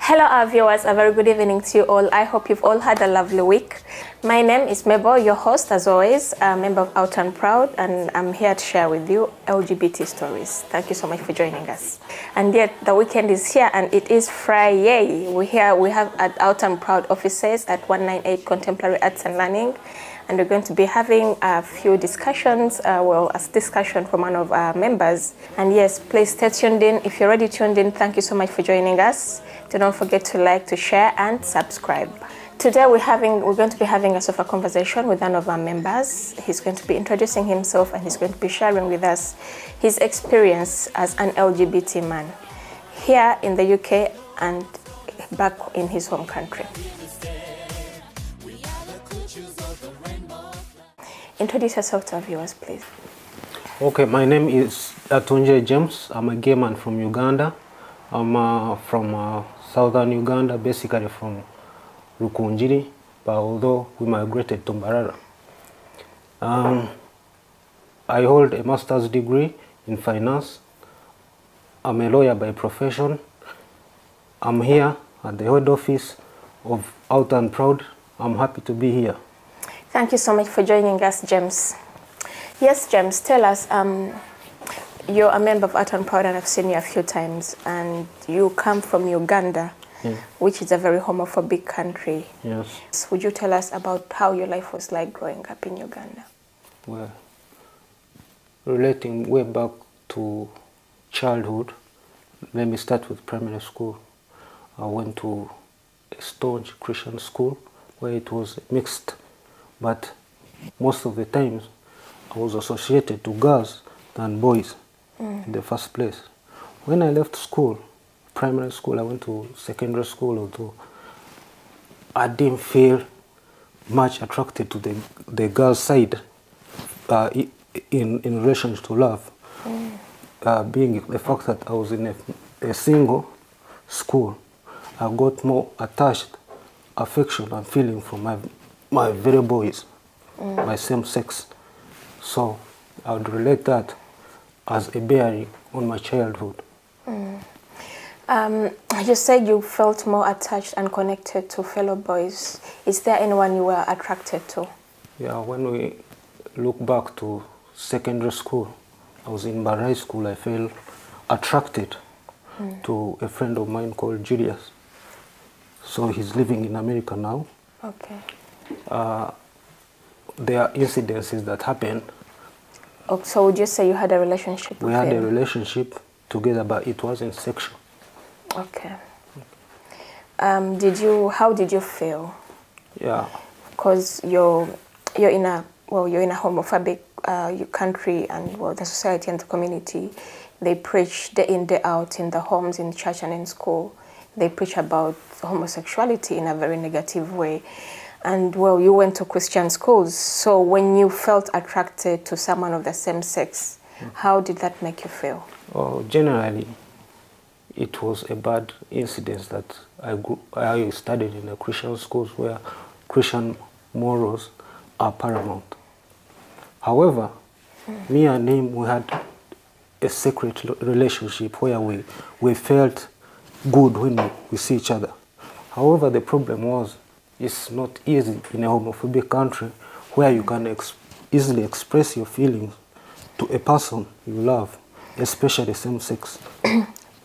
Hello our viewers, a very good evening to you all. I hope you've all had a lovely week. My name is Mabel, your host as always, a member of Out and Proud, and I'm here to share with you LGBT stories. Thank you so much for joining us. And yet the weekend is here and it is Friday. We have at Out and Proud offices at 198 Contemporary Arts and Learning, and we're going to be having a few discussions, a discussion from one of our members. And yes, please stay tuned in. If you're already tuned in, thank you so much for joining us. Don't forget to like, to share, and subscribe. Today we're going to be having a sort of a conversation with one of our members. He's going to be introducing himself and he's going to be sharing with us his experience as an LGBT man here in the UK and back in his home country. Introduce yourself to our viewers, please. Okay, my name is Atunje James. I'm a gay man from Uganda. I'm from southern Uganda, basically from Rukunjiri, but although we migrated to Mbarara. I hold a master's degree in finance. I'm a lawyer by profession. I'm here at the head office of Out and Proud. I'm happy to be here. Thank you so much for joining us, James. Yes, James, tell us, you're a member of Out and Proud and I've seen you a few times, and you come from Uganda, which is a very homophobic country. Yes. Would you tell us about how your life was like growing up in Uganda? Well, relating way back to childhood, let me start with primary school. I went to a staunch Christian school where it was mixed, but most of the times I was associated to girls than boys in the first place. When I left school, primary school, I went to secondary school, although I didn't feel much attracted to the girls' side in relation to love. Being the fact that I was in a single school, I got more attached, affection and feeling from my very boys, my same sex. So I would relate that as a bearing on my childhood. You said you felt more attached and connected to fellow boys. Is there anyone you were attracted to? Yeah, when we look back to secondary school, I was in High School, I felt attracted to a friend of mine called Julius. So he's living in America now. Okay. There are incidences that happened. Oh, so would you say you had a relationship with him? We had a relationship together, but it wasn't sexual. Okay. How did you feel? Yeah. Because you're in a homophobic country, and the society and the community, they preach day in, day out in the homes, in church and in school. They preach about homosexuality in a very negative way. And you went to Christian schools. So when you felt attracted to someone of the same sex, how did that make you feel? Generally, it was a bad incident that I studied in the Christian schools where Christian morals are paramount. However, me and him, we had a secret relationship where we felt good when we see each other. However, the problem was, it's not easy in a homophobic country where you can easily express your feelings to a person you love, especially same sex.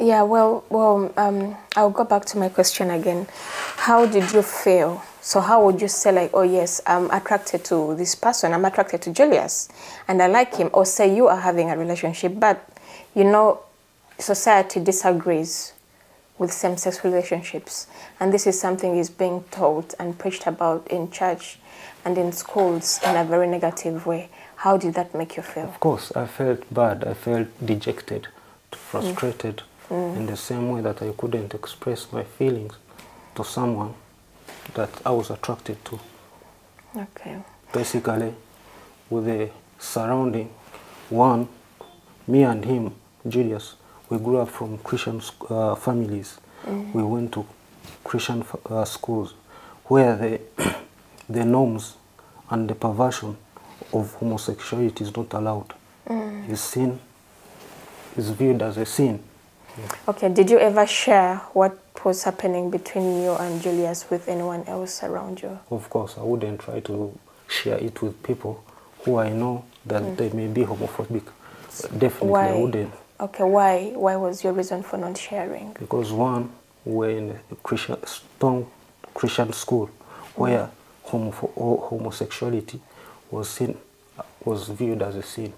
Yeah, I'll go back to my question again. How did you feel? So how would you say, like, oh yes, I'm attracted to this person, I'm attracted to Julius, and I like him, or say you are having a relationship, but society disagrees with same-sex relationships, and this is something is being taught and preached about in church and in schools in a very negative way. How did that make you feel? Of course, I felt bad. I felt dejected, frustrated, in the same way that I couldn't express my feelings to someone that I was attracted to. Okay. Basically, with the surrounding, me and him, Julius, we grew up from Christian families. We went to Christian schools where the norms and the perversion of homosexuality is not allowed. It's viewed as a sin. Yeah. Okay, did you ever share what was happening between you and Julius with anyone else around you? Of course, I wouldn't try to share it with people who I know that they may be homophobic. Definitely, Why? I wouldn't. Okay, why? Why was your reason for not sharing? Because one, we're in a strong Christian school where homosexuality was viewed as a sin.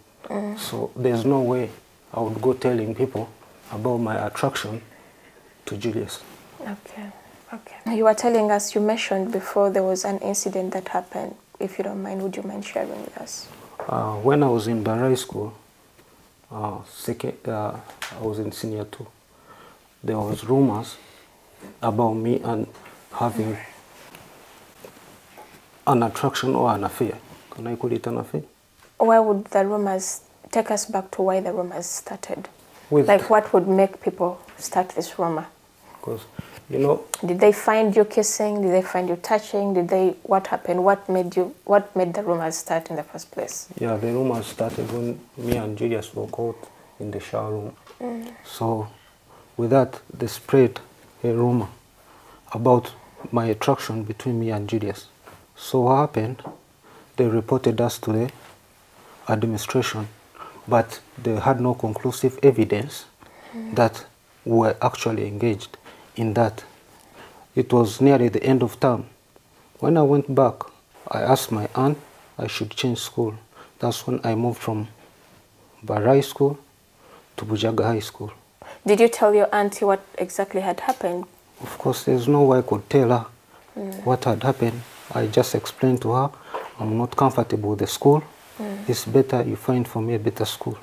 So there's no way I would go telling people about my attraction to Julius. Okay, okay. You were telling us, you mentioned before there was an incident that happened. If you don't mind, would you mind sharing with us? When I was in Barai school, I was in senior 2. There was rumors about me and having an attraction or an affair. Can I call it an affair? Why would the rumors, take us back to why the rumors started? With, like what would make people start this rumor? Because, you know... Did they find you kissing? Did they find you touching? What happened? What made the rumors start in the first place? Yeah, the rumors started when me and Julius were caught in the shower room. So, with that, they spread a rumor about my attraction between me and Julius. So what happened? They reported us to the administration, but they had no conclusive evidence that we were actually engaged in that. It was nearly the end of term. When I went back, I asked my aunt I should change school. That's when I moved from Barai School to Bujaga High School. Did you tell your auntie what exactly had happened? Of course, there's no way I could tell her what had happened. I just explained to her, I'm not comfortable with the school. It's better you find for me a better school.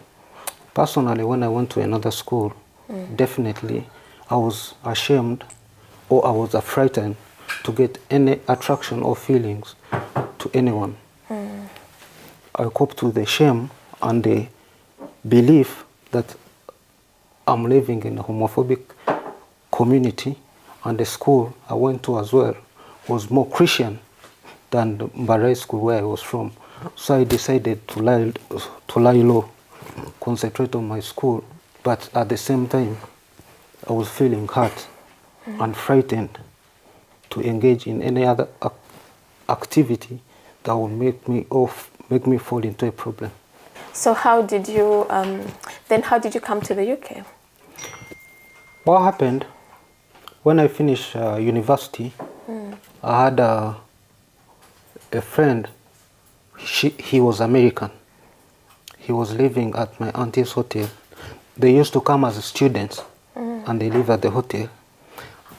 Personally, when I went to another school, definitely I was ashamed or I was frightened to get any attraction or feelings to anyone. I coped with the shame and the belief that I'm living in a homophobic community, and the school I went to as well was more Christian than the Barai school where I was from. So I decided to lie low, concentrate on my school, but at the same time I was feeling hurt and frightened to engage in any other activity that would make me fall into a problem. So how did you how did you come to the UK? What happened when I finished university? I had a friend. He was American. He was living at my auntie's hotel. They used to come as students and they live at the hotel.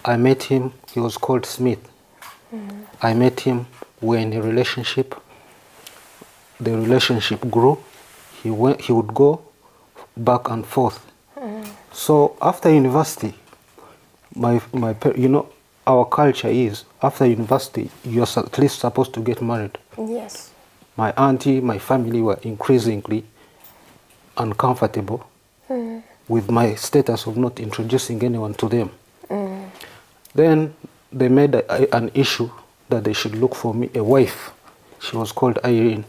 I met him. He was called Smith. I met him. We were in a relationship. The relationship grew. He would go back and forth. So after university, you know, our culture is after university you're at least supposed to get married. Yes. My auntie, my family were increasingly uncomfortable with my status of not introducing anyone to them. Then they made an issue that they should look for me a wife. She was called Irene.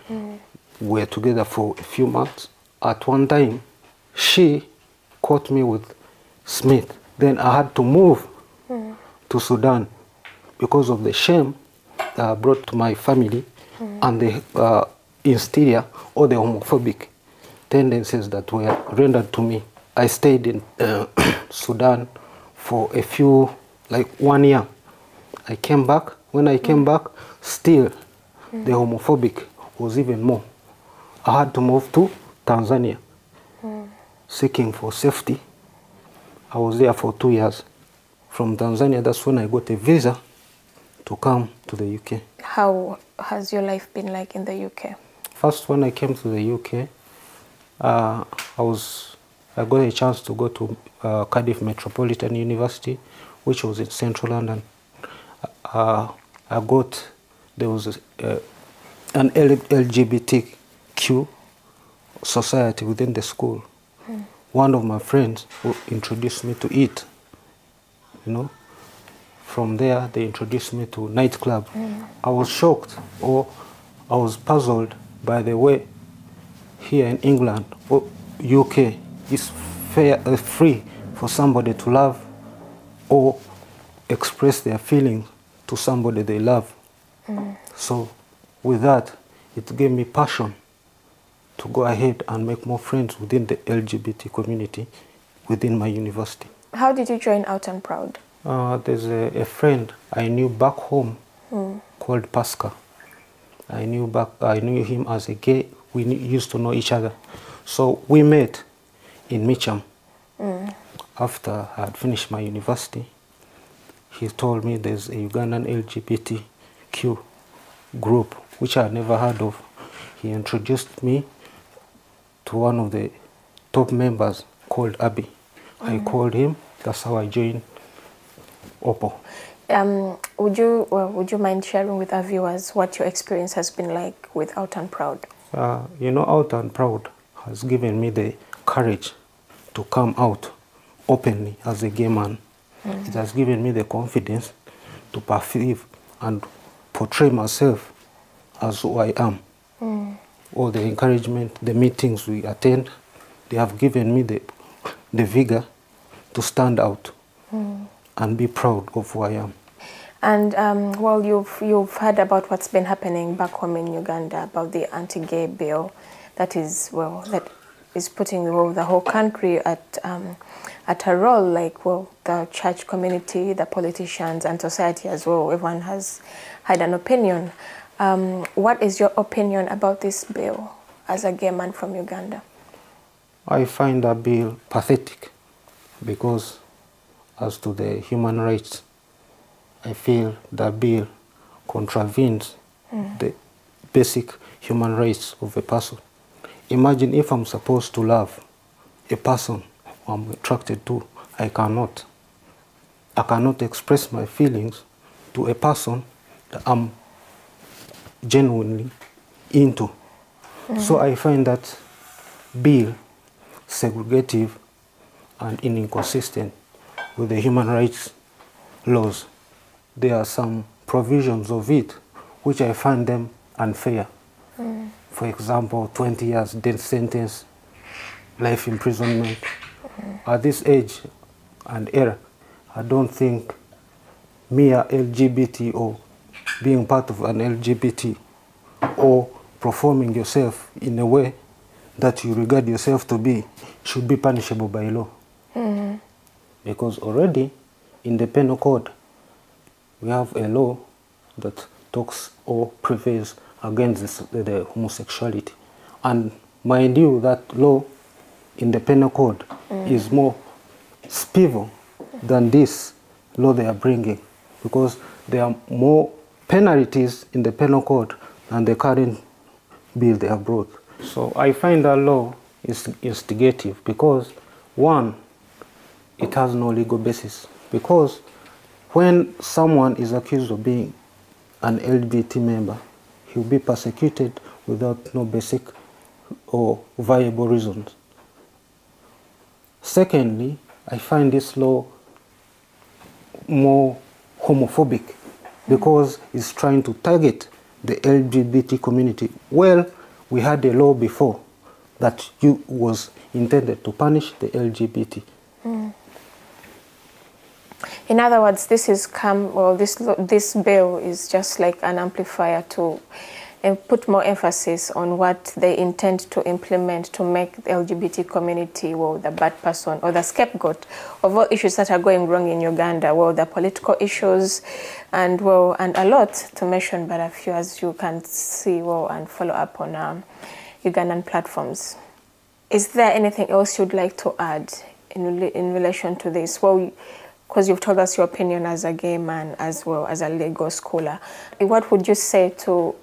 We were together for a few months. At one time, she caught me with Smith. Then I had to move to Sudan because of the shame that I brought to my family and the interior or the homophobic tendencies that were rendered to me. I stayed in Sudan for a few, like 1 year. I came back. When I came back, still the homophobic was even more. I had to move to Tanzania, seeking for safety. I was there for 2 years. From Tanzania, that's when I got a visa to come to the UK. How has your life been like in the UK? First, when I came to the UK, I got a chance to go to Cardiff Metropolitan University, which was in central London. There was an LGBTQ society within the school. One of my friends who introduced me to it, you know. From there, they introduced me to nightclub. I was shocked, or I was puzzled by the way here in England or UK is free for somebody to love or express their feelings to somebody they love. So with that, it gave me passion to go ahead and make more friends within the LGBT community within my university. How did you join Out and Proud? There's a friend I knew back home called Pascal. I knew him as a gay. We used to know each other. So we met in Mitcham. After I had finished my university, he told me there's a Ugandan LGBTQ group, which I had never heard of. He introduced me to one of the top members called Abby. I called him. That's how I joined OPO. Would you mind sharing with our viewers what your experience has been like with Out and Proud? You know, Out and Proud has given me the courage to come out openly as a gay man. It has given me the confidence to perceive and portray myself as who I am. All the encouragement, the meetings we attend, they have given me the vigor to stand out and be proud of who I am. And well, you've heard about what's been happening back home in Uganda about the anti-gay bill that is putting the whole country at a role, like the church community, the politicians, and society as well. Everyone has had an opinion. What is your opinion about this bill as a gay man from Uganda? I find that bill pathetic because as to the human rights, I feel that bill contravenes the basic human rights of a person. Imagine if I'm supposed to love a person who I'm attracted to. I cannot. I cannot express my feelings to a person that I'm genuinely into. So I find that bill segregative and inconsistent with the human rights laws. There are some provisions of it which I find them unfair. For example, 20 years death sentence, life imprisonment. At this age and era, I don't think mere LGBT or being part of an LGBT or performing yourself in a way that you regard yourself to be should be punishable by law. Because already in the penal code, we have a law that talks or prevails against the homosexuality. And mind you, that law in the penal code is more civil than this law they are bringing, because there are more penalties in the penal code than the current bill they have brought. So I find that law is instigative because, one, it has no legal basis. Because when someone is accused of being an LGBT member, he will be persecuted without no basic or viable reasons. Secondly, I find this law more homophobic because it's trying to target the LGBT community. Well, we had a law before that was intended to punish the LGBT. In other words, this bill is just like an amplifier to put more emphasis on what they intend to implement to make the LGBT community, the bad person or the scapegoat of all issues that are going wrong in Uganda, the political issues, and a lot to mention, but a few as you can see and follow up on Ugandan platforms. Is there anything else you'd like to add in relation to this? Because you've told us your opinion as a gay man as well as a legal scholar. What would you say to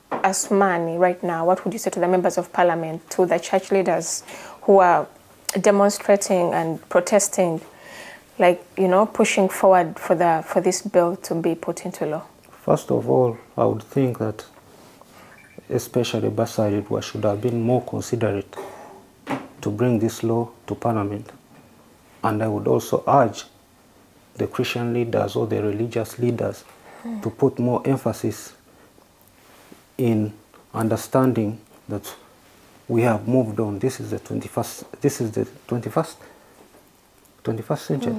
Asmani right now? What would you say to the members of parliament, to the church leaders who are demonstrating and protesting, pushing forward for this bill to be put into law? First of all, I would think that especially Basaridwa should have been more considerate to bring this law to parliament. And I would also urge the Christian leaders or the religious leaders to put more emphasis in understanding that we have moved on. This is the 21st 21st century.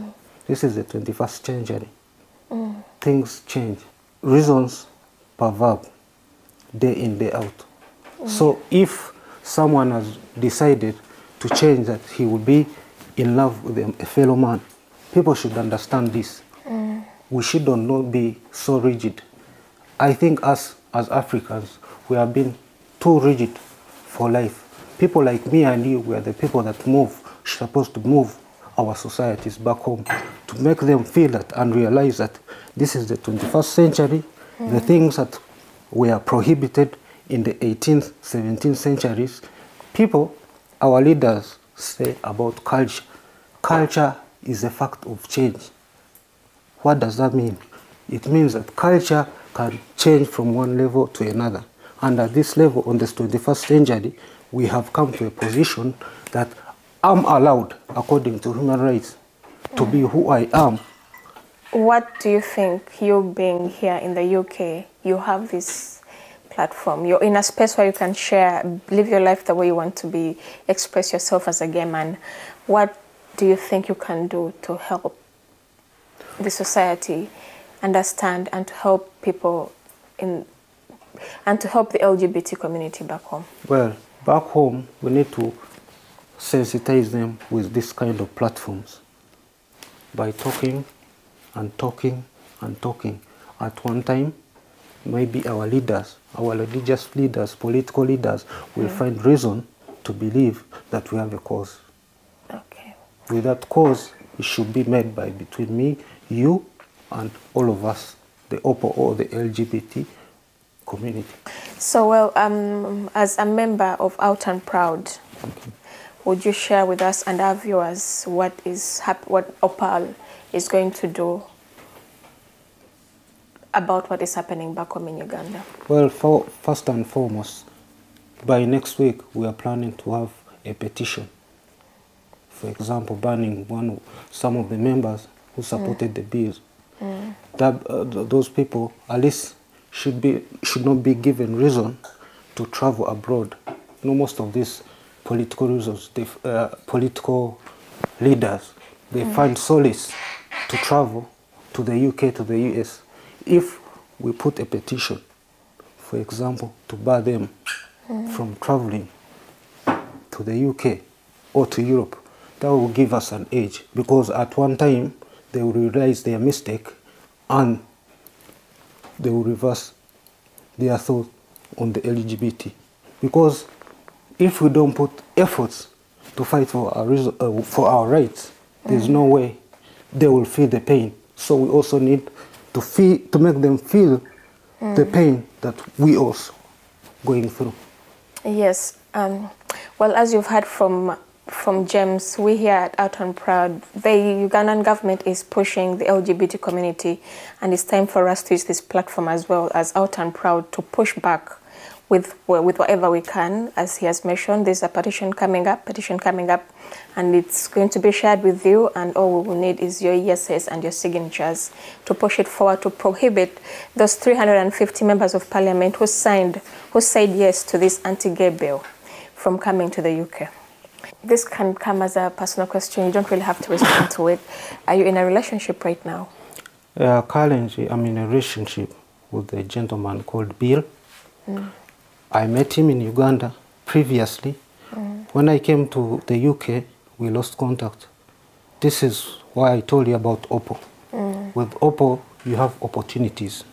This is the 21st century. Things change. Reasons pervert day in, day out. So if someone has decided to change, that he will be in love with a fellow man, people should understand this. We should not be so rigid. I think us as Africans, we have been too rigid for life. People like me and you, we are the people that supposed to move our societies back home, to make them feel that and realize that this is the 21st century. The things that were prohibited in the 18th, 17th centuries, people, our leaders say about culture. Culture is a fact of change. What does that mean? It means that culture can change from one level to another. And at this level, on this 21st century, we have come to a position that I'm allowed, according to human rights, to be who I am. What do you think, you being here in the UK, you have this platform, you're in a space where you can share, live your life the way you want to be, express yourself as a gay man. What do you think you can do to help the society understand and to help people and to help the LGBT community back home? Well, back home, we need to sensitize them with this kind of platforms by talking and talking and talking. At one time, maybe our leaders, our religious leaders, political leaders will find reason to believe that we have a cause. Okay. With that cause, it should be made by between me, you, and all of us, the OPO or the LGBT community. So, well, as a member of Out and Proud, would you share with us and our viewers what OPAL is going to do about what is happening back home in Uganda? Well, first and foremost, by next week, we are planning to have a petition. For example, banning some of the members who supported the bills. Those people, at least, should not be given reason to travel abroad. You know, most of these political reasons, political leaders, they find solace to travel to the UK, to the US. If we put a petition, for example, to bar them from traveling to the UK or to Europe, that will give us an edge, because at one time they will realize their mistake and they will reverse their thought on the LGBT. Because if we don't put efforts to fight for our rights, there's no way they will feel the pain. So we also need to make them feel the pain that we also going through. Yes. Well, as you've heard from James, we here at Out and Proud, the Ugandan government is pushing the LGBT community, and it's time for us to use this platform as well as Out and Proud to push back with whatever we can. As he has mentioned, there's a petition coming up, and it's going to be shared with you, and all we will need is your yeses and your signatures to push it forward to prohibit those 350 members of parliament who said yes to this anti-gay bill from coming to the UK. This can come as a personal question. You don't really have to respond to it. Are you in a relationship right now? Currently, I'm in a relationship with a gentleman called Bill. I met him in Uganda previously. When I came to the UK, we lost contact. This is why I told you about OPPO. With OPPO, you have opportunities.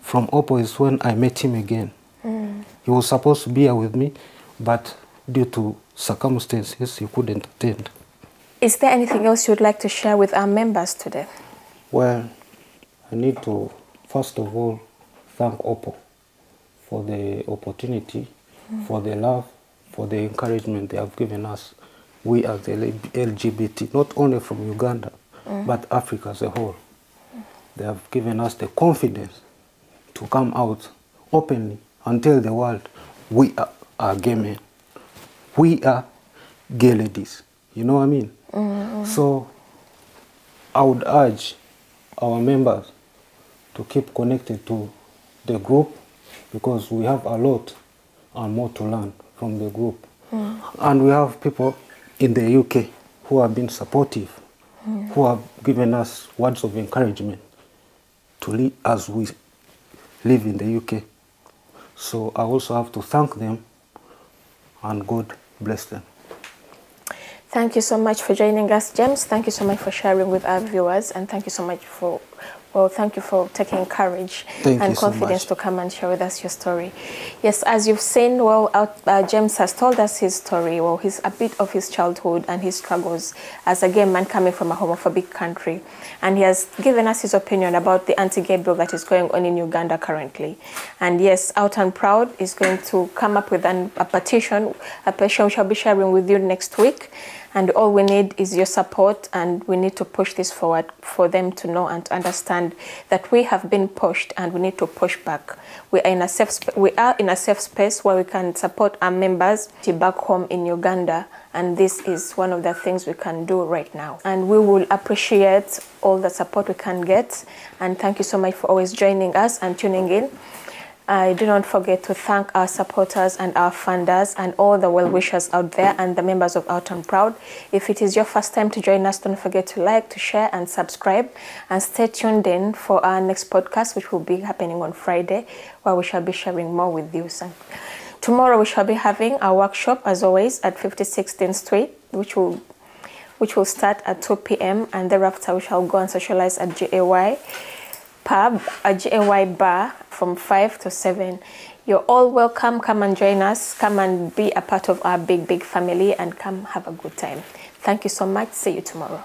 From OPPO is when I met him again. He was supposed to be here with me, but due to circumstances, he couldn't attend. Is there anything else you'd like to share with our members today? Well, I need to, first of all, thank OPPO for the opportunity, for the love, for the encouragement they have given us, we as the LGBT, not only from Uganda, but Africa as a whole. They have given us the confidence to come out openly and tell the world we are gay men. We are gay ladies. You know what I mean? So I would urge our members to keep connected to the group, because we have a lot and more to learn from the group. And we have people in the UK who have been supportive who have given us words of encouragement to live as we live in the UK. So I also have to thank them, and God bless them. Thank you so much for joining us, James. Thank you so much for sharing with our viewers, and thank you so much for, well, thank you for taking courage and confidence to come and share with us your story. Yes, as you've seen, well, James has told us his story, well, a bit of his childhood and his struggles as a gay man coming from a homophobic country. And he has given us his opinion about the anti-gay bill that is going on in Uganda currently. And yes, Out and Proud is going to come up with a petition we shall be sharing with you next week. And all we need is your support, and we need to push this forward for them to know and to understand that we have been pushed and we need to push back. We are in a safe space where we can support our members back home in Uganda, and this is one of the things we can do right now. And we will appreciate all the support we can get. And thank you so much for always joining us and tuning in. I do not forget to thank our supporters and our funders and all the well-wishers out there and the members of Out and Proud. If it is your first time to join us, don't forget to like, to share and subscribe, and stay tuned in for our next podcast, which will be happening on Friday, where we shall be sharing more with you. So tomorrow we shall be having our workshop, as always, at 56th Street, which will start at 2 p.m. and thereafter we shall go and socialize at GAY pub, a GAY bar, from 5 to 7. You're all welcome. Come and join us. Come and be a part of our big family, and come have a good time. Thank you so much. See you tomorrow.